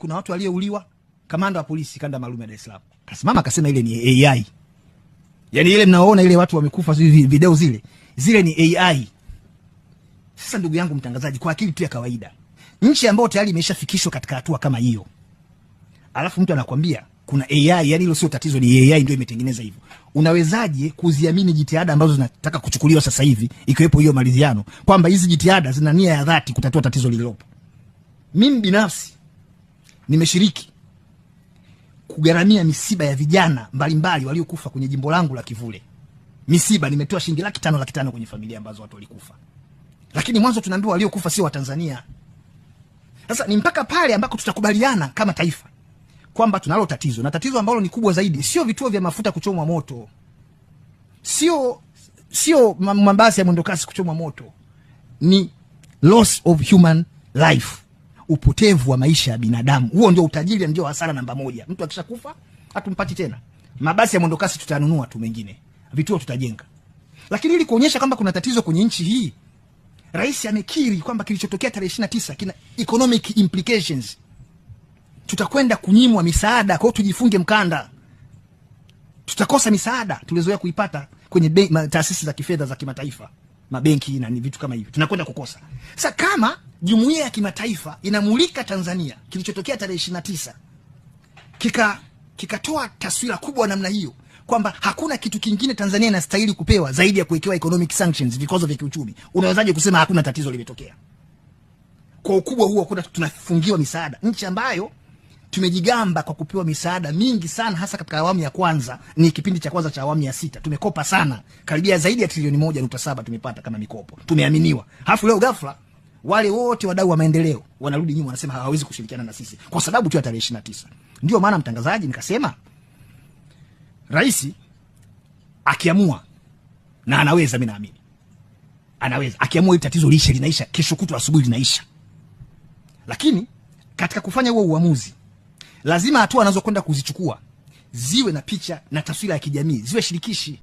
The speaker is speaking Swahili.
kuna watu waliouliwa. Kamanda wa polisi kanda maalum ya Dar es Salaam kasimama akasema ile ni AI. Yaani ile mnaoona ile watu wamekufa video zile ni AI. Sasa ndugu yangu mtangazaji, kwa akili tu ya kawaida, nchi ambayo tayari imeshafikishwa katika hatua kama hiyo, alafu mtu anakuambia kuna AI, yani hilo sio tatizo, ni AI ndio imetengeneza hivyo. Unawezaje kuziamini jitihada ambazo zinataka kuchukuliwa sasa hivi, ikiwepo hiyo maridhiano, kwamba hizi jitihada zina nia ya dhati kutatua tatizo lililopo? Mimi binafsi nimeshiriki kugharamia misiba ya vijana mbalimbali waliokufa kwenye jimbo langu la Kivule. Misiba nimetoa shilingi 500,000 kwenye familia ambazo watu walikufa. Lakini mwanzo tunaambiwa waliokufa sio Watanzania. Sasa ni mpaka pale ambako tutakubaliana kama taifa kwamba tunalo tatizo, na tatizo ambalo ni kubwa zaidi sio vituo vya mafuta kuchomwa moto. Sio mabasi ya mwendokasi kuchomwa moto. Ni loss of human life. Upotevu wa maisha ya binadamu. Huo ndio utajiri, ndio hasara namba moja. Mtu akishakufa hatumpati tena. Mabasi ya mwendokasi tutanunua tu mengine. Vituo tutajenga. Lakini ili kuonyesha kwamba kuna tatizo kwenye nchi hii, Rais amekiri kwamba kilichotokea tarehe 29 kina economic implications. Tutakwenda kunyimwa misaada, kwa hiyo tujifunge mkanda. Tutakosa misaada tulizoea kuipata kwenye taasisi za kifedha za kimataifa, mabenki na vitu kama hivyo. Tunakwenda kukosa. Sasa kama jumuiya ya kimataifa inamulika Tanzania, kilichotokea tarehe 29 kikatoa taswira kubwa namna hiyo, kwamba hakuna kitu kingine Tanzania inastahili kupewa zaidi ya kuwekewa economic sanctions, vikwazo vya kiuchumi, unawezaje kusema hakuna tatizo limetokea? Kwa ukubwa huo kuna tunafungiwa misaada, nchi ambayo tumejigamba kwa kupewa misaada mingi sana, hasa katika awamu ya kwanza. Ni kipindi cha kwanza cha awamu ya 6 tumekopa sana, karibia zaidi ya trilioni 1.7 tumepata kama mikopo, tumeaminiwa. Halafu leo ghafla wale wote wadau wa maendeleo wanarudi nyuma, wanasema hawawezi kushirikiana na sisi kwa sababu tu ya tarehe 29. Ndio maana mtangazaji, nikasema Rais akiamua, na anaweza, mimi naamini anaweza, akiamua hili tatizo liishe, linaisha kesho kutwa asubuhi, linaisha. Lakini katika kufanya huo uamuzi, lazima hatua anazokwenda kuzichukua ziwe na picha na taswira ya kijamii, ziwe shirikishi.